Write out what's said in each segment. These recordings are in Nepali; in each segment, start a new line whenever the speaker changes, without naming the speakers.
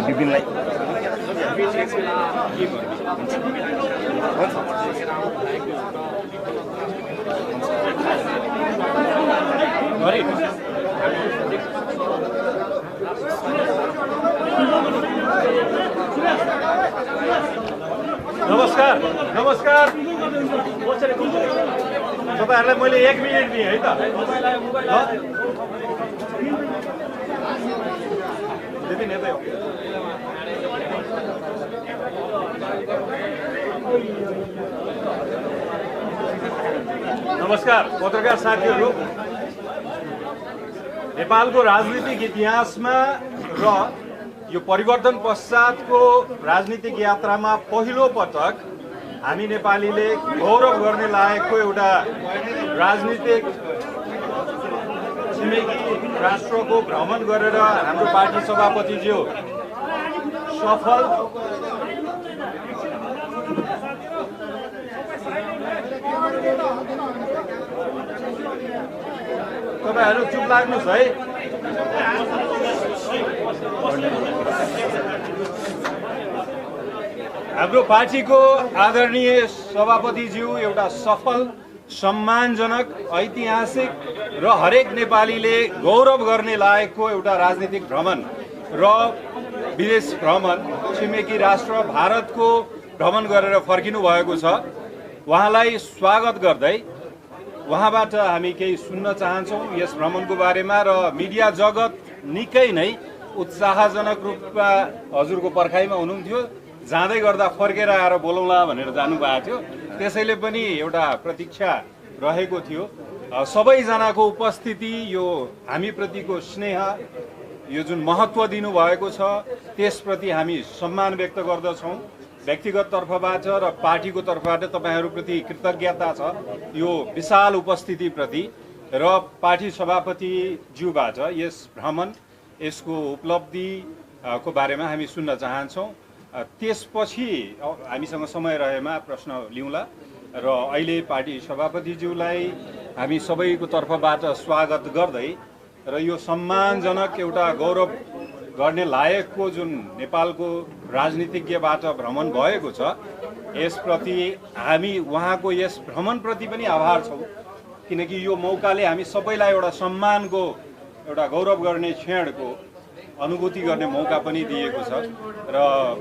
विपिनलाई
नमस्कार नमस्कार तपाईहरुलाई मैले 1 मिनेट दिएँ है त त्यति नेतै हो नमस्कार पत्रकार साथीहरु नेपालको राजनीतिक इतिहासमा र यो परिवर्तन पश्चातको राजनीतिक यात्रामा पहिलो पटक हामी नेपालीले गौरव गर्ने लायकको एउटा राजनीतिक छिमेकी राष्ट्रको भ्रमण गरेर हाम्रो पार्टी सभापतिज्यू सफल तपाईहरु चुप लाग्नुस् है हाम्रो पार्टीको आदरणीय सभापतिज्यू एउटा सफल सम्मानजनक ऐतिहासिक र हरेक नेपालीले गौरव गर्ने लायकको एउटा राजनीतिक भ्रमण र विदेश भ्रमण छिमेकी राष्ट्र भारतको भ्रमण गरेर फर्किनु भएको छ। उहाँलाई स्वागत गर्दै उहाँबाट हामी केही सुन्न चाहन्छौँ यस भ्रमणको बारेमा र मिडिया जगत निकै नै उत्साहजनक रूपमा हजुरको पर्खाइमा हुनुहुन्थ्यो। जाँदै गर्दा फर्केर आएर बोलाउँला भनेर जानुभएको थियो, त्यसैले पनि एउटा प्रतीक्षा रहेको थियो। सबैजनाको उपस्थिति यो हामीप्रतिको स्नेह यो जुन महत्त्व दिनुभएको छ त्यसप्रति हामी सम्मान व्यक्त गर्दछौँ। व्यक्तिगत तर्फबाट र पार्टीको तर्फबाट तपाईहरुप्रति कृतज्ञता छ यो विशाल उपस्थितिप्रति र पार्टी सभापतिज्यूबाट यस भ्रमण यसको उपलब्धिको बारेमा हामी सुन्न चाहन्छौँ। त्यसपछि हामीसँग समय रहेमा प्रश्न लिउँला र अहिले पार्टी सभापतिज्यूलाई हामी सबैको तर्फबाट स्वागत गर्दै र यो सम्मानजनक एउटा गौरव गर्ने लायकको जुन नेपालको राजनीतिज्ञबाट भ्रमण भएको छ यसप्रति हामी उहाँको यस भ्रमणप्रति पनि आभार छौँ, किनकि यो मौकाले हामी सबैलाई एउटा सम्मानको एउटा गौरव गर्ने क्षणको अनुभूति गर्ने मौका पनि दिएको छ र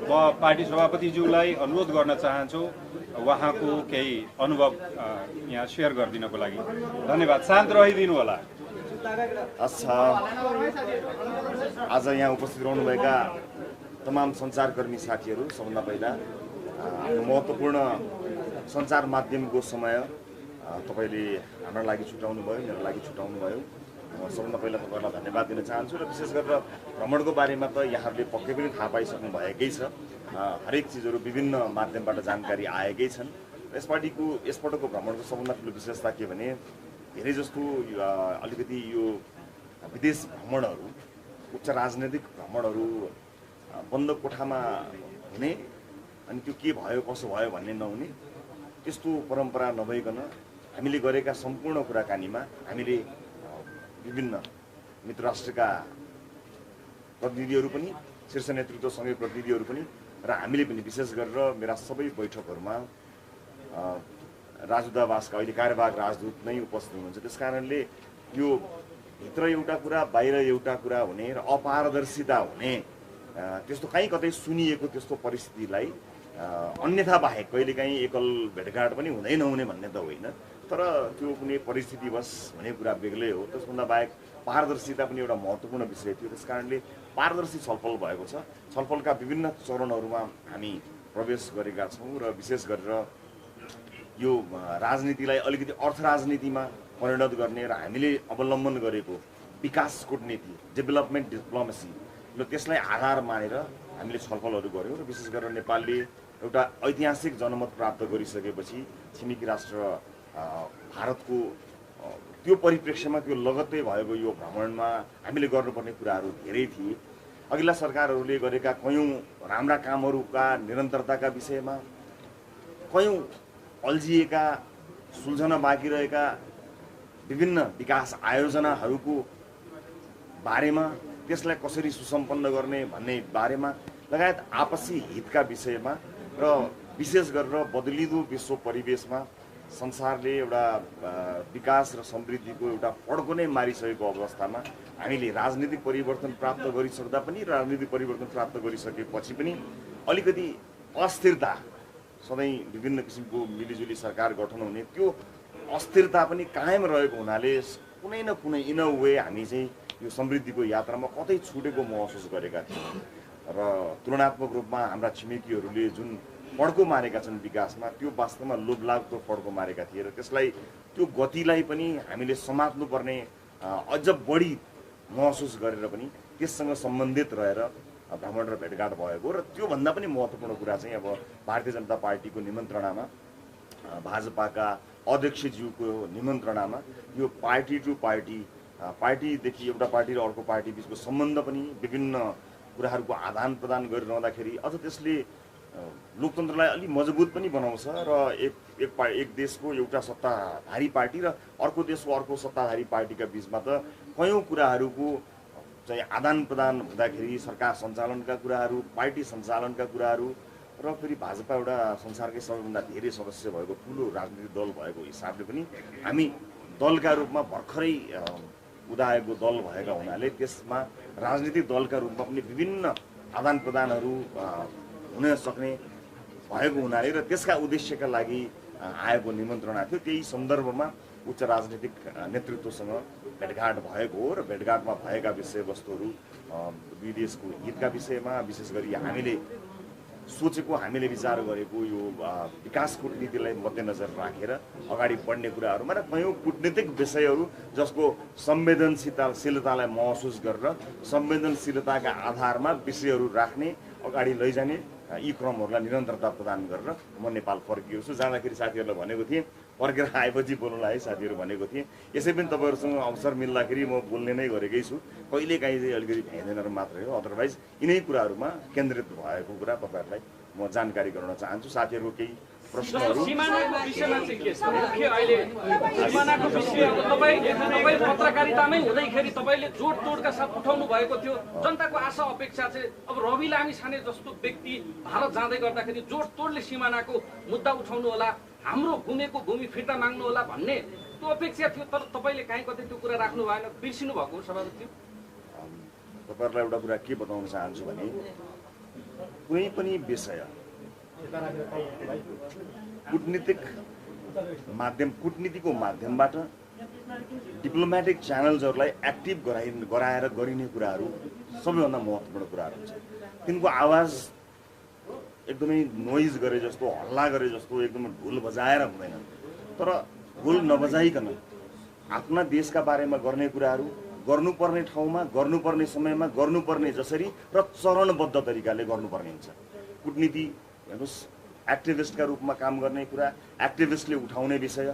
म पार्टी सभापतिज्यूलाई अनुरोध गर्न चाहन्छु उहाँको केही अनुभव यहाँ शेयर गरिदिनको लागि। धन्यवाद। शान्त रहिदिनु होला।
अच्छा, आज यहाँ उपस्थित रहनुभएका तमाम सञ्चारकर्मी साथीहरू, सबभन्दा पहिला आफ्नो महत्त्वपूर्ण सञ्चार माध्यमको समय तपाईले हाम्रो लागि छुटाउनु भयो, मेरो लागि छुटाउनु भयो। सबभन्दा पहिला तपाईलाई धन्यवाद दिन चाहन्छु र विशेष गरेर भ्रमणको बारेमा त यहाँहरूले पक्कै पनि थाहा पाइसक्नु भएकै छ। हरेक चिजहरू विभिन्न माध्यमबाट जानकारी आएकै छन्। यसपटकको भ्रमणको सबभन्दा ठुलो विशेषता के भने धेरै जस्तो अलिकति यो विदेश भ्रमणहरू, उच्च राजनैतिक भ्रमणहरू बन्द कोठामा हुने अनि त्यो के भयो कसो भयो भन्ने नहुने त्यस्तो परम्परा नभइकन हामीले गरेका सम्पूर्ण कुराकानीमा हामीले विभिन्न मित्र राष्ट्रका प्रतिनिधिहरू पनि, शीर्ष नेतृत्वसँगै प्रतिनिधिहरू पनि र हामीले पनि विशेष गरेर मेरा सबै बैठकहरूमा राजदूतावासका अहिले कार्यवाहक राजदूत नै उपस्थित हुनुहुन्छ। त्यसकारणले यो भित्र एउटा कुरा बाहिर एउटा कुरा हुने र अपारदर्शिता हुने त्यस्तो कहीँ कतै सुनिएको त्यस्तो परिस्थितिलाई अन्यथा बाहेक कहिलेकाहीँ एकल भेटघाट पनि हुँदै नहुने भन्ने त होइन, तर त्यो कुनै परिस्थितिवश हुने कुरा बेग्लै हो। त्यसभन्दा बाहेक पारदर्शिता पनि एउटा महत्त्वपूर्ण विषय थियो। त्यसकारणले पारदर्शी छलफल भएको छ। छलफलका विभिन्न चरणहरूमा हामी प्रवेश गरेका छौँ र विशेष गरेर यो राजनीतिलाई अलिकति अर्थ राजनीतिमा परिणत गर्ने र हामीले अवलम्बन गरेको विकास कूटनीति, डेभलपमेन्ट डिप्लोमेसी र त्यसलाई आधार मानेर हामीले छलफलहरू गऱ्यौँ र विशेष गरेर नेपालले एउटा ऐतिहासिक जनमत प्राप्त गरिसकेपछि छिमेकी राष्ट्र भारतको त्यो परिप्रेक्ष्यमा त्यो लगत्तै भएको यो भ्रमणमा हामीले गर्नुपर्ने कुराहरू धेरै थिए। अघिल्ला सरकारहरूले गरेका कयौँ राम्रा कामहरूका निरन्तरताका विषयमा, कयौँ अल्झिएका सुल्झन बाँकी रहेका विभिन्न विकास आयोजनाहरूको बारेमा त्यसलाई कसरी सुसम्पन्न गर्ने भन्ने बारेमा लगायत आपसी हितका विषयमा र विशेष गरेर बदलिँदो विश्व परिवेशमा संसारले एउटा विकास र समृद्धिको एउटा फड्को नै मारिसकेको अवस्थामा हामीले राजनीतिक परिवर्तन प्राप्त गरिसक्दा पनि राजनीतिक परिवर्तन प्राप्त गरिसकेपछि पनि अलिकति अस्थिरता सधैँ विभिन्न किसिमको मिलिजुली सरकार गठन हुने त्यो अस्थिरता पनि कायम रहेको हुनाले कुनै न कुनै इन अ वे हामी चाहिँ यो समृद्धिको यात्रामा कतै छुटेको महसुस गरेका थियौँ र तुलनात्मक रूपमा हाम्रा छिमेकीहरूले जुन फड्को मारेका छन् विकासमा त्यो वास्तवमा लोभलाग्दो फड्को मारेका थिए र त्यसलाई त्यो गतिलाई पनि हामीले समात्नुपर्ने अझ बढी महसुस गरेर पनि त्यससँग सम्बन्धित रहेर भ्रमण र भेटघाट भएको र त्योभन्दा पनि महत्त्वपूर्ण कुरा चाहिँ अब भारतीय जनता पार्टीको निमन्त्रणामा भाजपाका अध्यक्षज्यूको निमन्त्रणामा यो पार्टी टु पार्टी पार्टीदेखि एउटा पार्टी र अर्को पार्टी बिचको सम्बन्ध पनि विभिन्न कुराहरूको आदान प्रदान गरिरहँदाखेरि अझ त्यसले लोकतन्त्रलाई अलि मजबुत पनि बनाउँछ र एक देशको एउटा सत्ताधारी पार्टी र अर्को देशको अर्को सत्ताधारी पार्टीका बिचमा त कयौँ कुराहरूको चाहिँ आदान प्रदान हुँदाखेरि सरकार सञ्चालनका कुराहरू पार्टी सञ्चालनका कुराहरू र फेरि भाजपा एउटा संसारकै सबैभन्दा धेरै सदस्य भएको ठुलो राजनीतिक दल भएको हिसाबले पनि हामी दलका रूपमा भर्खरै उदाएको दल भएका हुनाले त्यसमा राजनीतिक दलका रूपमा पनि विभिन्न आदान प्रदानहरू हुन सक्ने भएको हुनाले र त्यसका उद्देश्यका लागि आएको निमन्त्रणा थियो त्यही सन्दर्भमा उच्च राजनीतिक नेतृत्वसँग भेटघाट भएको हो र भेटघाटमा भएका विषयवस्तुहरू दुई देशको हितका विषयमा विशेष गरी हामीले सोचेको हामीले विचार गरेको यो विकास कूटनीतिलाई मध्यनजर राखेर अगाडि बढ्ने कुराहरूमा र कयौँ कूटनीतिक विषयहरू जसको संवेदनशीलतालाई महसुस गरेर संवेदनशीलताका आधारमा विषयहरू राख्ने अगाडि लैजाने यी क्रमहरूलाई निरन्तरता प्रदान गरेर म नेपाल फर्किएको छु जाँदाखेरि साथीहरूलाई भनेको थिएँ फर्केर आएपछि बोल्नुलाई है साथीहरू भनेको थिएँ यसै पनि तपाईँहरूसँग अवसर मिल्दाखेरि म बोल्ने नै गरेकै छु कहिलेकाहीँ चाहिँ अलिकति भ्याइँदैन मात्रै हो अदरवाइज यिनै कुराहरूमा केन्द्रित भएको कुरा तपाईँहरूलाई म जानकारी गराउन चाहन्छु साथीहरूको केही प्रश्नहरू
सीमानाको विषयमा चाहिँ के छ मुख्य अहिले सीमानाको विषय अब तपाईँ पत्रकारितामै हुँदैखेरि तपाईँले जोडतोडका साथ उठाउनु भएको थियो जनताको आशा अपेक्षा चाहिँ अब रवि लामिछाने जस्तो व्यक्ति भारत जाँदै गर्दाखेरि जोडतोडले सीमानाको मुद्दा उठाउनु होला हाम्रो गुमेको भूमि फिर्ता माग्नु होला भन्ने त्यो अपेक्षा थियो तर तपाईँले काहीँ कतै त्यो कुरा राख्नु भएन बिर्सिनु भएको सभापति
तपाईँहरूलाई एउटा कुरा के बताउन चाहन्छु भने कुनै पनि विषय कूटनीतिको माध्यमबाट डिप्लोमेटिक च्यानल्सहरूलाई एक्टिभ गराएर गरिने कुराहरू सबैभन्दा महत्त्वपूर्ण कुराहरू हुन्छ तिनको आवाज एकदमै नोइज गरे जस्तो हल्ला गरे जस्तो एकदमै ढोल बजाएर हुँदैन तर ढोल नबजाइकन आफ्ना देशका बारेमा गर्ने कुराहरू गर्नुपर्ने ठाउँमा गर्नुपर्ने समयमा गर्नुपर्ने जसरी र चरणबद्ध तरिकाले गर्नुपर्ने हुन्छ कूटनीति हेर्नुहोस् एक्टिभिस्टका रूपमा काम गर्ने कुरा एक्टिभिस्टले उठाउने विषय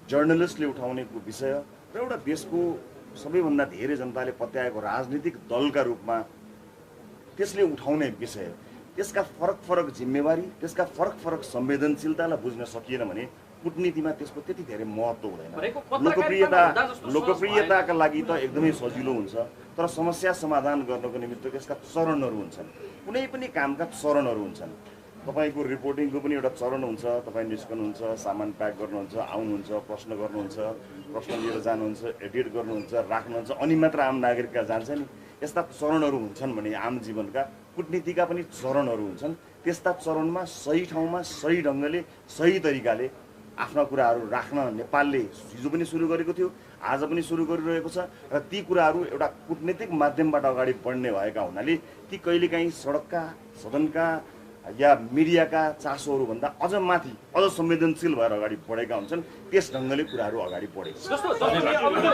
जर्नलिस्टले उठाउने विषय र एउटा देशको सबैभन्दा धेरै जनताले पत्याएको राजनीतिक दलका रूपमा त्यसले उठाउने विषय त्यसका फरक जिम्मेवारी त्यसका फरक संवेदनशीलतालाई बुझ्न सकिएन भने कूटनीतिमा त्यसको त्यति धेरै महत्त्व हुँदैन लोकप्रियताका लागि त एकदमै सजिलो हुन्छ तर समस्या समाधान गर्नको निमित्त त्यसका चरणहरू हुन्छन् कुनै पनि कामका चरणहरू हुन्छन् तपाईँको रिपोर्टिङको पनि एउटा चरण हुन्छ तपाईँ निस्कनुहुन्छ सामान प्याक गर्नुहुन्छ आउनुहुन्छ प्रश्न गर्नुहुन्छ प्रश्न लिएर जानुहुन्छ एडिट गर्नुहुन्छ राख्नुहुन्छ अनि मात्र आम नागरिकका जान्छ नि यस्ता चरणहरू हुन्छन् भने आम जीवनका कूटनीतिका पनि चरणहरू हुन्छन् त्यस्ता चरणमा सही ठाउँमा सही ढङ्गले सही तरिकाले आफ्ना कुराहरू राख्न नेपालले हिजो पनि सुरु गरेको थियो आज पनि सुरु गरिरहेको छ र ती कुराहरू एउटा कूटनीतिक माध्यमबाट अगाडि बढ्ने भएका हुनाले ती कहिलेकाहीँ सडकका सदनका या मिडियाका चासोहरूभन्दा अझ माथि अझ संवेदनशील भएर अगाडि बढेका हुन्छन् त्यस ढङ्गले कुराहरू अगाडि बढेको छ
जस्तो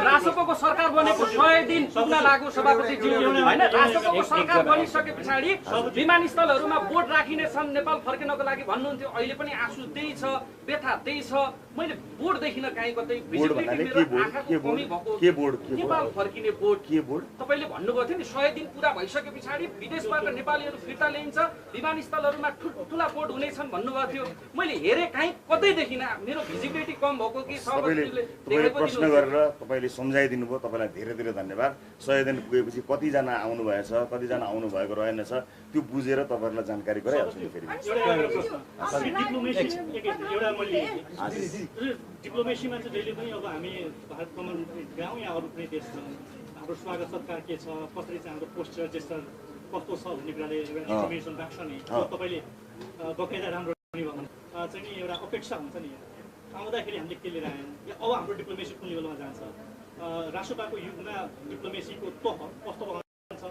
रासोपको सरकार बनेको 100 दिन पुग्न लाग्यो सभापति हैन रासोपको सरकार बनिसके पछाडि विमानस्थलहरूमा बोर्ड राखिने छन् नेपाल फर्किनको लागि भन्नुहुन्थ्यो अहिले पनि आँसु त्यही छ व्यथा त्यही छ मैले बोर्ड देखिन काहीँ कतै नेपाल फर्किने बोर्ड
के बोर्ड
तपाईले भन्नुभएको थियो नि 100 दिन पुरा भइसके पछाडि विदेशबाट नेपालीहरू फिर्ता ल्याइन्छ विमानस्थलहरू स्थानहरूमा ठुल्ठुला बोर्ड हुनेछन् भन्नुभएको थियो। मैले हेरेँ कहीँ कतै देखिनँ। मेरो भिजिबिलिटी कम भएको कि
तपाईँले प्रश्न गरेर तपाईँले सम्झाइदिनु भयो, तपाईँलाई धेरै धेरै धन्यवाद। 100 दिन पुगेपछि कतिजना आउनुभएछ, कतिजना आउनु भएको रहेनछ त्यो बुझेर तपाईँहरूलाई जानकारी गराइहाल्छु नि फेरि।
डिप्लोमेसीमा चाहिँ जहिले पनि अब हामी भारत भ्रमण गयौँ या अरू कुनै देश हाम्रो स्वागत सत्कार के छ, कसरी चाहिँ हाम्रो पोस्चर जेस्चर कस्तो छ भन्ने कुराले एउटा इन्फर्मेसन राख्छ नि। तपाईँले बकाइदा राम्रो भयो भने चाहिँ नि एउटा अपेक्षा हुन्छ नि। आउँदाखेरि हामीले के लिएर आयौँ या अब हाम्रो डिप्लोमेसी कुन लेभलमा जान्छ, राष्ट्रपाको युगमा डिप्लोमेसीको तह कस्तो रहन्छ,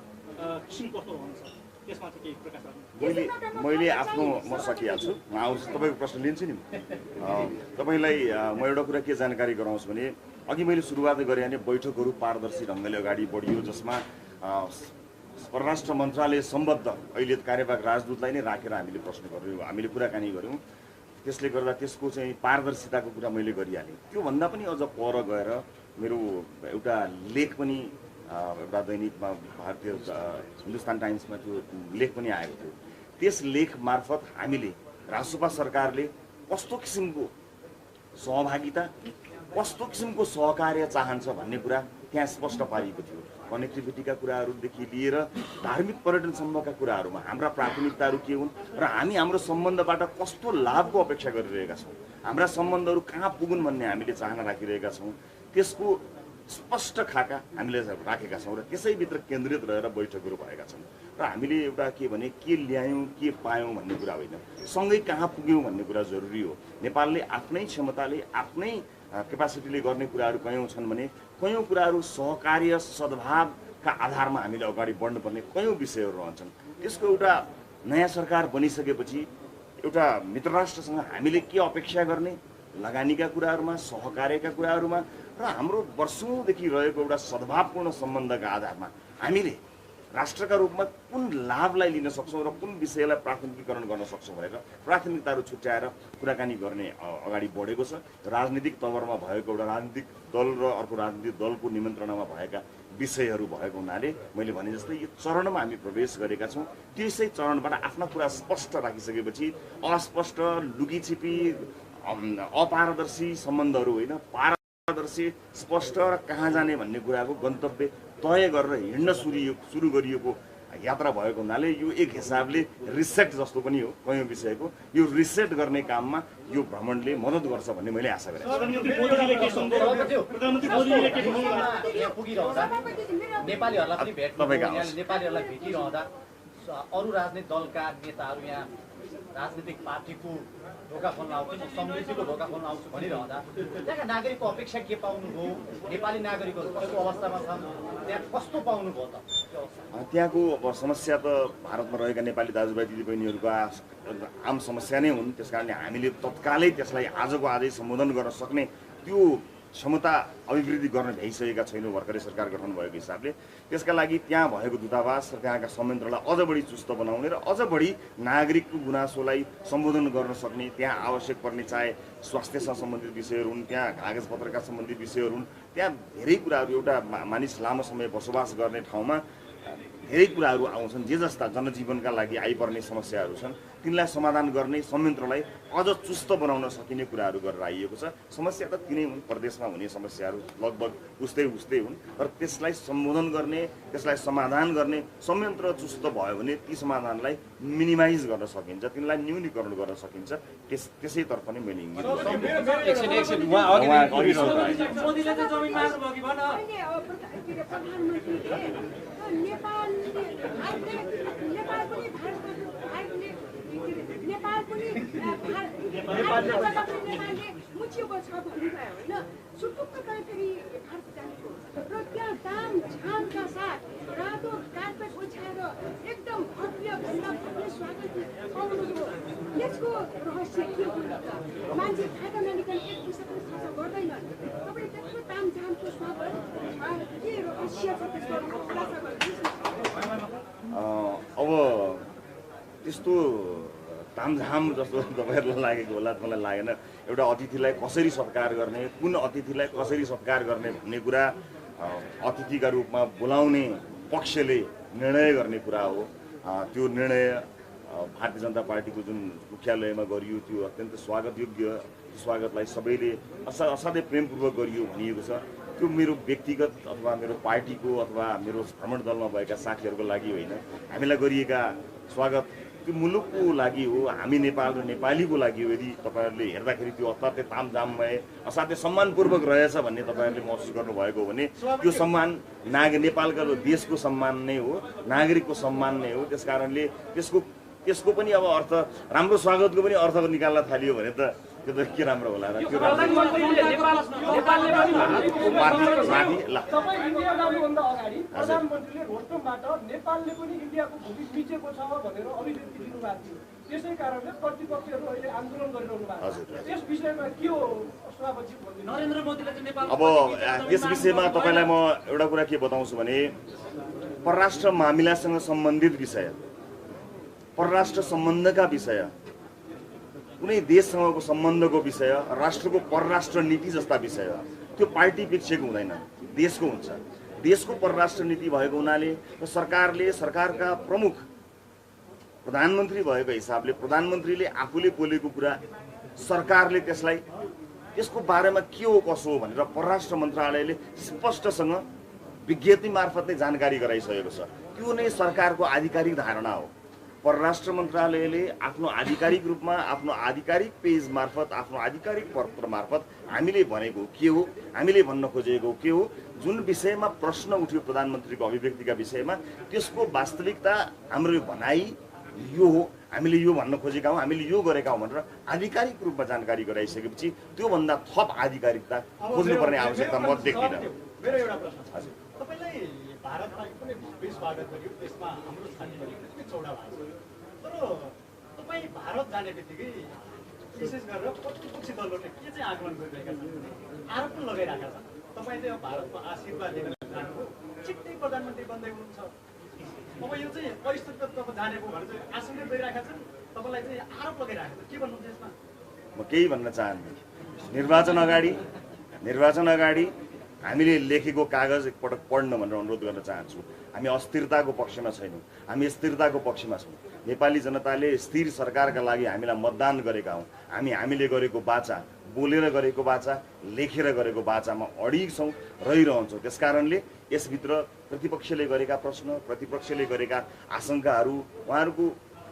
किसिम कस्तो रहन्छ, त्यसमा चाहिँ केही प्रकाश गर्नु।
मैले आफ्नो म सकिहाल्छु, म आउँछु तपाईँको प्रश्न लिन्छु नि। तपाईँलाई म एउटा कुरा के जानकारी गराउँछु भने अघि मैले सुरुवात गरेँ भने बैठकहरू पारदर्शी ढङ्गले अगाडि बढियो, जसमा परराष्ट्र मन्त्रालय सम्बद्ध अहिले कार्यवाहक राजदूतलाई नै राखेर हामीले प्रश्न गऱ्यौँ, हामीले कुराकानी गऱ्यौँ। त्यसले गर्दा त्यसको चाहिँ पारदर्शिताको कुरा मैले गरिहालेँ। त्योभन्दा पनि अझ पर गएर मेरो एउटा लेख पनि एउटा दैनिकमा भारतीय हिन्दुस्तान टाइम्समा त्यो लेख पनि आएको थियो। त्यस लेख मार्फत हामीले राष्ट्रपा सरकारले कस्तो किसिमको सहभागिता, कस्तो किसिमको सहकार्य चाहन्छ भन्ने कुरा त्यहाँ स्पष्ट पारिएको थियो। कनेक्टिभिटीका कुराहरूदेखि लिएर धार्मिक पर्यटनसम्मका कुराहरूमा हाम्रा प्राथमिकताहरू के हुन् र हामी हाम्रो सम्बन्धबाट कस्तो लाभको अपेक्षा गरिरहेका छौँ, हाम्रा सम्बन्धहरू कहाँ पुगुन् भन्ने हामीले चाहना राखिरहेका छौँ, त्यसको स्पष्ट खाका हामीले राखेका छौँ र त्यसैभित्र केन्द्रित रहेर बैठकहरू भएका छन्। र हामीले एउटा के भने के ल्यायौँ के पायौँ भन्ने कुरा होइन, सँगै कहाँ पुग्यौँ भन्ने कुरा जरुरी हो। नेपालले आफ्नै क्षमताले आफ्नै क्यापासिटीले गर्ने कुराहरू कयौँ छन् भने कयौँ कुराहरू सहकार्य सद्भावका आधारमा हामीले अगाडि बढ्नुपर्ने कयौँ विषयहरू रहन्छन्। त्यसको एउटा नयाँ सरकार बनिसकेपछि एउटा मित्र राष्ट्रसँग हामीले के अपेक्षा गर्ने लगानीका कुराहरूमा, सहकार्यका कुराहरूमा र हाम्रो वर्षौँदेखि रहेको एउटा सद्भावपूर्ण सम्बन्धका आधारमा हामीले राष्ट्रका रूपमा कुन लाभलाई लिन सक्छौँ र कुन विषयलाई प्राथमिकीकरण गर्न सक्छौँ भनेर प्राथमिकताहरू छुट्याएर कुराकानी गर्ने अगाडि बढेको छ। राजनीतिक तवरमा भएको एउटा राजनीतिक दल र अर्को राजनीतिक दलको निमन्त्रणामा भएका विषयहरू भएको हुनाले मैले भने जस्तै यो चरणमा हामी प्रवेश गरेका छौँ। त्यसै चरणबाट आफ्ना कुरा स्पष्ट राखिसकेपछि अस्पष्ट, लुकीछिपी, अपारदर्शी सम्बन्धहरू होइन, पारदर्शी, स्पष्ट र कहाँ जाने भन्ने कुराको गन्तव्य तय गरेर हिँड्न सुरु गरिएको यात्रा भएको हुनाले यो एक हिसाबले रिसेट जस्तो पनि हो। कयौँ विषयको यो रिसेट गर्ने काममा यो भ्रमणले मद्दत गर्छ भन्ने मैले आशा गरेको
छु। अरू राजनीतिक दलका नेताहरू यहाँ राजनीतिक पार्टीको ढोका खोल्न आउँछ, समृद्धिको ढोका खोल्न आउँछु भनिरहँदा त्यहाँका नागरिकको अपेक्षा के पाउनुभयो, नेपाली नागरिकहरू कस्तो अवस्थामा छन्, त्यहाँ कस्तो पाउनुभयो त?
त्यहाँको अब समस्या त भारतमा रहेका नेपाली दाजुभाइ दिदीबहिनीहरूको आम समस्या नै हुन्। त्यस कारणले हामीले तत्कालै त्यसलाई आजको आजै सम्बोधन गर्न सक्ने त्यो क्षमता अभिवृद्धि गर्न भइसकेका छैनौँ भर्खरै सरकार गठन भएको हिसाबले। त्यसका लागि त्यहाँ भएको दूतावास र त्यहाँका संयन्त्रलाई अझ बढी चुस्त बनाउने र अझ बढी नागरिकको गुनासोलाई सम्बोधन गर्न सक्ने, त्यहाँ आवश्यक पर्ने चाहे स्वास्थ्यसँग सम्बन्धित विषयहरू हुन्, त्यहाँ कागजपत्रका सम्बन्धित विषयहरू हुन्, त्यहाँ धेरै कुराहरू एउटा मानिस लामो समय बसोबास गर्ने ठाउँमा धेरै कुराहरू आउँछन्। जे जस्ता जनजीवनका लागि आइपर्ने समस्याहरू छन् तिनलाई समाधान गर्ने संयन्त्रलाई अझ चुस्त बनाउन सकिने कुराहरू गरेर आइएको छ। समस्या त तिनै हुन्, प्रदेशमा हुने समस्याहरू लगभग उस्तै हुन्, तर त्यसलाई सम्बोधन गर्ने, त्यसलाई समाधान गर्ने संयन्त्र चुस्त भयो भने ती समाधानलाई मिनिमाइज गर्न सकिन्छ, तिनलाई न्यूनीकरण गर्न सकिन्छ। त्यसैतर्फ नै मैले इङ्गित
नेपाल पनि नेपालले मुछिएको छ भन्नुभयो होइन, सुटुक्क फेरि भारत जानेको र त्यहाँ दाम झामका साथ रातो कार्पेट ओछ्याएर एकदम भव्य भन्दा भव्य स्वागत पाउनुभयो। यसको रहस्य के हो त? मान्छे खाँदा नलिकन एक पैसा पनि खर्च गर्दैनन्। तपाईँले त्यत्रो दाम झामको स्वागत के रहस्य छ त्यसको खुलासा गर्नुहोस्।
अब त्यस्तो तामझाम जस्तो तपाईँहरूलाई लागेको होला, मलाई लागेन। एउटा अतिथिलाई कसरी सत्कार गर्ने, कुन अतिथिलाई कसरी सत्कार गर्ने भन्ने कुरा अतिथिका रूपमा बोलाउने पक्षले निर्णय गर्ने कुरा हो। त्यो निर्णय भारतीय जनता पार्टीको जुन मुख्यालयमा गरियो त्यो अत्यन्त स्वागतयोग्य, स्वागतलाई सबैले असाध्यै प्रेमपूर्वक गरियो भनिएको छ। त्यो मेरो व्यक्तिगत अथवा मेरो पार्टीको अथवा मेरो भ्रमण दलमा भएका साथीहरूको लागि होइन, हामीलाई गरिएका स्वागत त्यो मुलुकको लागि हो, हामी नेपाल र नेपालीको लागि हो। यदि तपाईँहरूले हेर्दाखेरि त्यो असाध्यै तामझाममय असाध्यै सम्मानपूर्वक रहेछ भन्ने तपाईँहरूले महसुस गर्नुभएको हो भने त्यो सम्मान नेपालका देशको सम्मान नै हो, नागरिकको सम्मान नै हो। त्यस कारणले त्यसको पनि अब अर्थ राम्रो स्वागतको पनि अर्थ निकाल्न थालियो भने त त्यो त के राम्रो होला र त्यो
जानुभन्दा अगाडि प्रधानमन्त्रीले रोस्टमबाट नेपालले पनि इन्डियाको भूमि मिचेको छ भनेर अभिव्यक्ति दिनुभएको थियो। त्यसै कारणले प्रतिपक्षहरू अहिले आन्दोलन गरिरहनु भएको छ। त्यस विषयमा के हो सभापति?
नरेन्द्र मोदीले चाहिँ नेपाल
अब यस विषयमा तपाईँलाई म एउटा कुरा के बताउँछु भने परराष्ट्र मामिलासँग सम्बन्धित विषय, परराष्ट्र सम्बन्धका विषय, कुनै देशसँगको सम्बन्धको विषय, राष्ट्रको परराष्ट्र नीति जस्ता विषय त्यो पार्टी पिछेको हुँदैन, देशको हुन्छ। देशको परराष्ट्र नीति भएको हुनाले र सरकारका प्रमुख प्रधानमन्त्री भएको हिसाबले प्रधानमन्त्रीले आफूले बोलेको कुरा सरकारले त्यसको बारेमा के हो कसो हो भनेर परराष्ट्र मन्त्रालयले स्पष्टसँग विज्ञप्ति मार्फत नै जानकारी गराइसकेको छ। त्यो नै सरकारको आधिकारिक धारणा हो। परराष्ट्र मन्त्रालयले आफ्नो आधिकारिक रूपमा आफ्नो आधिकारिक पेज मार्फत आफ्नो आधिकारिक पत्र मार्फत हामीले भनेको के हो, हामीले भन्न खोजेको के हो, जुन विषयमा प्रश्न उठ्यो प्रधानमन्त्रीको अभिव्यक्तिका विषयमा त्यसको वास्तविकता हाम्रो भनाइ यो हो, हामीले यो भन्न खोजेका हौँ, हामीले यो गरेका हौँ भनेर आधिकारिक रूपमा जानकारी गराइसकेपछि त्योभन्दा थप आधिकारिकता खोज्नुपर्ने आवश्यकता म देख्दिनँ।
मेरो एउटा प्रश्न छ, तपाईलाई भारतमा कुनै भव्य स्वागत गरियो, त्यसमा हाम्रो साथीहरू एकदमै चौडा भएको छ, तर तपाईँ भारत जाने बित्तिकै विशेष गरेर प्रतिपक्षी दलहरूले के चाहिँ आकलन गरिरहेका छन्, आरोप पनि लगाइरहेका छन्। तपाईँ चाहिँ भारतमा आशीर्वाद लिएर जानुभयो, छिट्टै प्रधानमन्त्री बन्दै हुनुहुन्छ। अब यो चाहिँ परिस्थिति तपाईँ जानेको भनेर चाहिँ आशंका गरिरहेका छन्, तपाईँलाई चाहिँ आरोप लगाइरहेका छन्, के भन्नुहुन्छ यसमा?
म केही भन्न चाहन्छु। निर्वाचन अगाडि हामीले लेखेको कागज एकपटक पढ्न भनेर अनुरोध गर्न चाहन्छु। हामी अस्थिरताको पक्षमा छैनौँ, हामी स्थिरताको पक्षमा छौँ। नेपाली जनताले स्थिर सरकारका लागि हामीलाई मतदान गरेका हौँ। हामीले गरेको बाचा, बोलेर गरेको बाचा, लेखेर गरेको बाचामा अडिग छौँ, रहिरहन्छौँ। त्यसकारणले यसभित्र प्रतिपक्षले गरेका प्रश्न, प्रतिपक्षले गरेका आशंकाहरू उहाँहरूको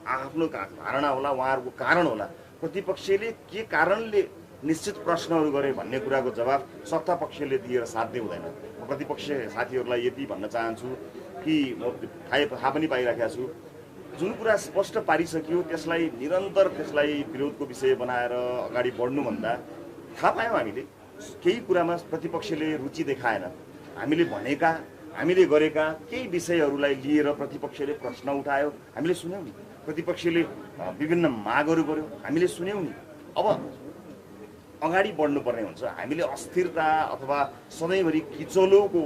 आफ्नो धारणा होला, उहाँहरूको कारण होला। प्रतिपक्षले के कारणले निश्चित प्रश्नहरू गरे भन्ने कुराको जवाब सत्ता पक्षले दिएर साध्य हुँदैन। म प्रतिपक्ष साथीहरूलाई यति भन्न चाहन्छु कि म थाहा पनि पाइराखेको छु, जुन कुरा स्पष्ट पारिसक्यो त्यसलाई निरन्तर विरोधको विषय बनाएर अगाडि बढ्नुभन्दा थाहा पायौँ हामीले केही कुरामा प्रतिपक्षले रुचि देखाएन। हामीले भनेका, हामीले गरेका केही विषयहरूलाई लिएर प्रतिपक्षले प्रश्न उठायो, हामीले सुन्यौँ नि। प्रतिपक्षले विभिन्न मागहरू गर्यो, हामीले सुन्यौँ नि। अब अगाडि बढ्नुपर्ने हुन्छ। हामीले अस्थिरता अथवा सधैँभरि किचलोको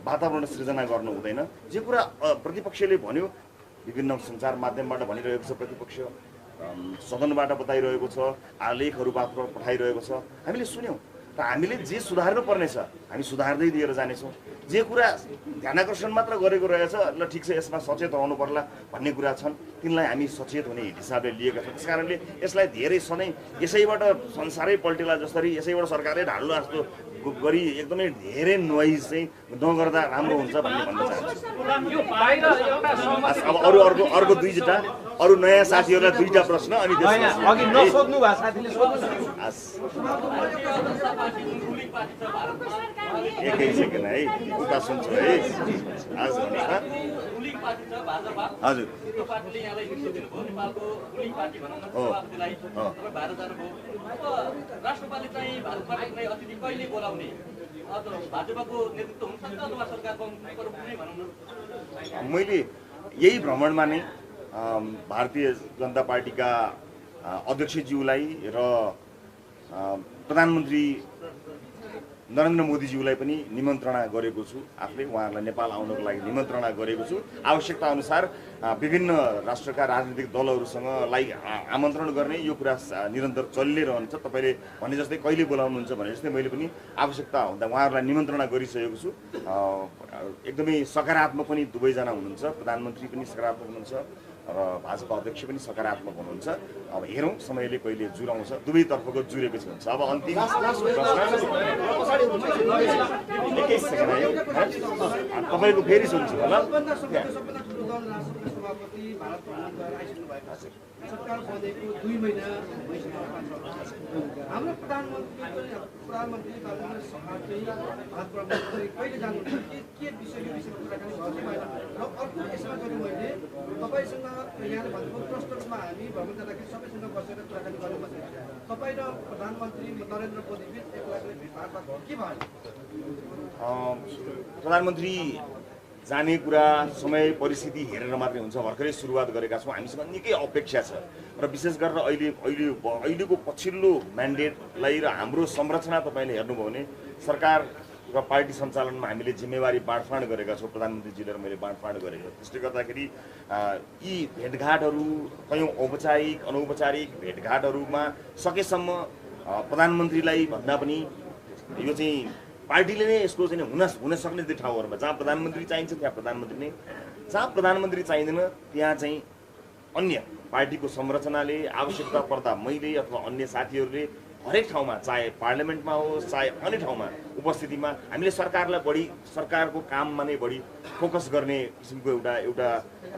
वातावरण सृजना गर्नु हुँदैन। जे कुरा प्रतिपक्षले भन्यो, विभिन्न सञ्चार माध्यमबाट भनिरहेको छ, प्रतिपक्ष सदनबाट बताइरहेको छ, आलेखहरू मात्र पठाइरहेको छ, हामीले सुन्यौँ र हामीले जे सुधार्नुपर्ने छ हामी सुधार्दै दिएर जानेछौँ। जे कुरा ध्यानाकर्षण मात्र गरेको रहेछ, ल ठिक छ यसमा सचेत रहनु पर्ला भन्ने कुरा छन्, तिनलाई हामी सचेत हुने हिसाबले लिएका छौँ। त्यस कारणले यसलाई धेरै सधैँ यसैबाट संसारै पल्टेला जसरी यसैबाट सरकारै ढाल्नु जस्तो गरी एकदमै धेरै नोइज चाहिँ नगर्दा राम्रो हुन्छ भन्ने भन्न चाहन्छु। अब अर्को दुईवटा अरू नयाँ साथीहरूलाई दुईवटा प्रश्न अनि
अघि नसोध्नु भएको साथीले
एकै सेकेन्ड है, उता सुन्छु है। हजुर
राष्ट्रपालले चाहिँ भारतबाट कुनै अतिथि कहिले बोलाउने, भाजपाको नेतृत्व हुनसक्छ अथवा सरकारको कुनै भनौँ न।
मैले यही भ्रमणमा नै भारतीय जनता पार्टीका अध्यक्षज्यूलाई र प्रधानमन्त्री नरेन्द्र मोदीज्यूलाई पनि निमन्त्रणा गरेको छु, आफूले उहाँहरूलाई नेपाल आउनको लागि निमन्त्रणा गरेको छु। आवश्यकता अनुसार विभिन्न राष्ट्रका राजनीतिक दलहरूसँग आमन्त्रण गर्ने यो कुरा निरन्तर चलिरहन्छ। तपाईँले भने जस्तै कहिले बोलाउनुहुन्छ भने जस्तै मैले पनि आवश्यकता हुँदा उहाँहरूलाई निमन्त्रणा गरिसकेको छु। एकदमै सकारात्मक पनि दुवैजना हुनुहुन्छ, प्रधानमन्त्री पनि सकारात्मक हुनुहुन्छ र भाजपा अध्यक्ष पनि सकारात्मक हुनुहुन्छ। अब हेरौँ समयले कहिले जुराउँछ, दुवैतर्फको जुरेपछि हुन्छ। अब अन्तिम तपाईँको फेरि सुन्छु होला।
सरकार बनेको 2 महिना भइसक्यो। हाम्रो प्रधानमन्त्री बाबुराम सरकार चाहिँ भारत प्रधानमन्त्री कहिले जानुहुन्छ, के विषय यो विषयमा कुराकानी गर्ने भएन। र अर्को यसमा गऱ्यो मैले तपाईँसँग यहाँले भनेको प्रष्ट रूपमा हामी भ्रमण जाँदाखेरि सबैसँग बसेर कुराकानी गर्नु पर्छ। तपाईँ र प्रधानमन्त्री नरेन्द्र मोदी बिच एक लाखले भेटघाट के भयो?
प्रधानमन्त्री जाने कुरा समय परिस्थिति हेरेर मात्रै हुन्छ। भर्खरै सुरुवात गरेका छौँ, हामीसँग निकै अपेक्षा छ र विशेष गरेर अहिलेको पछिल्लो म्यान्डेटलाई र हाम्रो संरचना तपाईँले हेर्नुभयो भने सरकार र पार्टी सञ्चालनमा हामीले जिम्मेवारी बाँडफाँड गरेका छौँ। प्रधानमन्त्रीजीले र मैले बाँडफाँड गरेको। त्यसले गर्दाखेरि यी भेटघाटहरू कयौँ औपचारिक अनौपचारिक भेटघाटहरूमा सकेसम्म प्रधानमन्त्रीलाई भन्दा पनि यो चाहिँ पार्टीले नै यसको चाहिँ हुन सक्ने ठाउँहरूमा जहाँ प्रधानमन्त्री चाहिन्छ त्यहाँ प्रधानमन्त्री नै, जहाँ प्रधानमन्त्री चाहिँदैन त्यहाँ चाहिँ अन्य पार्टीको संरचनाले आवश्यकता पर्दा मैले अथवा अन्य साथीहरूले हरेक ठाउँमा चाहे पार्लियामेन्टमा होस् चाहे अन्य ठाउँमा उपस्थितिमा हामीले सरकारलाई बढी सरकारको काममा नै बढी फोकस गर्ने किसिमको एउटा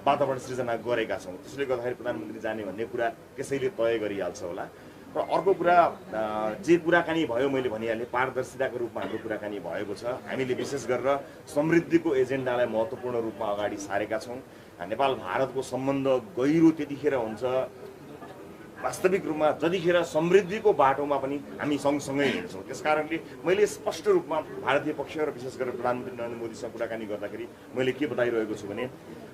वातावरण सृजना गरेका छौँ। त्यसले गर्दाखेरि प्रधानमन्त्री जाने भन्ने कुरा त्यसैले तय गरिहाल्छ होला। र अर्को कुरा जे कुराकानी भयो मैले भनिहालेँ, पारदर्शिताको रूपमा हाम्रो कुराकानी भएको छ। हामीले विशेष गरेर समृद्धिको एजेन्डालाई महत्त्वपूर्ण रूपमा अगाडि सारेका छौँ। नेपाल भारतको सम्बन्ध गहिरो त्यतिखेर हुन्छ वास्तविक रूपमा जतिखेर समृद्धिको बाटोमा पनि हामी सँगसँगै हिँड्छौँ। त्यसकारणले मैले स्पष्ट रूपमा भारतीय पक्ष र विशेष गरेर प्रधानमन्त्री नरेन्द्र मोदीसँग कुराकानी गर्दाखेरि मैले के बताइरहेको छु भने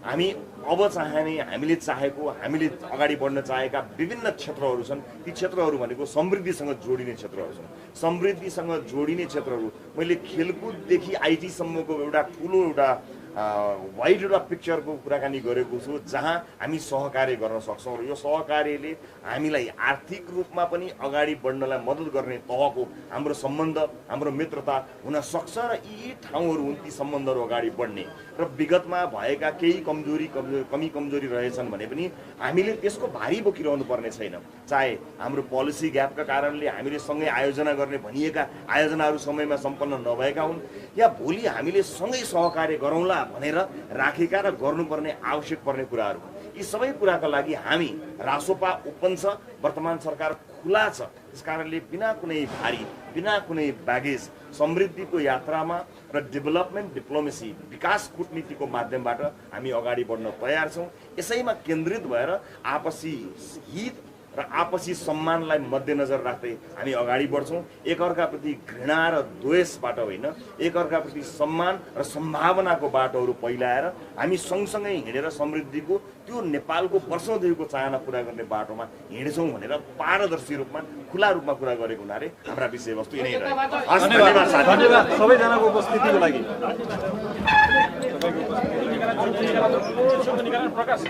हामी अब चाहने हामीले चाहेको हामीले अगाडि बढ्न चाहेका विभिन्न क्षेत्रहरू छन्। ती क्षेत्रहरू भनेको समृद्धिसँग जोडिने क्षेत्रहरू छन्। समृद्धिसँग जोडिने क्षेत्रहरू मैले खेलकुददेखि आइटीसम्मको एउटा ठुलो एउटा वाइड एउटा पिक्चरको कुराकानी गरेको छु जहाँ हामी सहकार्य गर्न सक्छौँ र यो सहकार्यले हामीलाई आर्थिक रूपमा पनि अगाडि बढ्नलाई मद्दत गर्ने तहको हाम्रो सम्बन्ध हाम्रो मित्रता हुन सक्छ र यी ठाउँहरू हुन् ती सम्बन्धहरू अगाडि बढ्ने। र विगतमा भएका केही कमी कमजोरी रहेछन् भने पनि हामीले त्यसको भारी बोकिरहनु पर्ने छैन। चाहे हाम्रो पोलिसी ग्यापका कारणले हामीले सँगै आयोजना गर्ने भनिएका आयोजनाहरू समयमा सम्पन्न नभएका हुन् या भोलि हामीले सँगै सहकार्य गरौँला भनेर राखेका र गर्नुपर्ने आवश्यक पर्ने कुराहरू। यी सबै कुराका लागि हामी रासोपा ओपन छ, वर्तमान सरकार खुला छ। त्यसकारणले बिना कुनै भारी बिना कुनै ब्यागेज समृद्धिको यात्रामा र डेभलपमेन्ट डिप्लोमेसी विकास कूटनीतिको माध्यमबाट हामी अगाडि बढ्न तयार छौँ। यसैमा केन्द्रित भएर आपसी हित र आपसी सम्मानलाई मध्यनजर राख्दै हामी अगाडि बढ्छौँ। एकअर्काप्रति घृणा र द्वेषबाट होइन, एकअर्काप्रति सम्मान र सम्भावनाको बाटोहरू पहिलाएर हामी सँगसँगै हिँडेर समृद्धिको त्यो नेपालको वर्षौँदेखिको चाहना पुरा गर्ने बाटोमा हिँड्छौँ भनेर पारदर्शी रूपमा खुला रूपमा कुरा गरेको हुनाले हाम्रा विषयवस्तु यिनै रहे।
धन्यवाद सबैजनाको उपस्थितिको लागि।
प्रकाश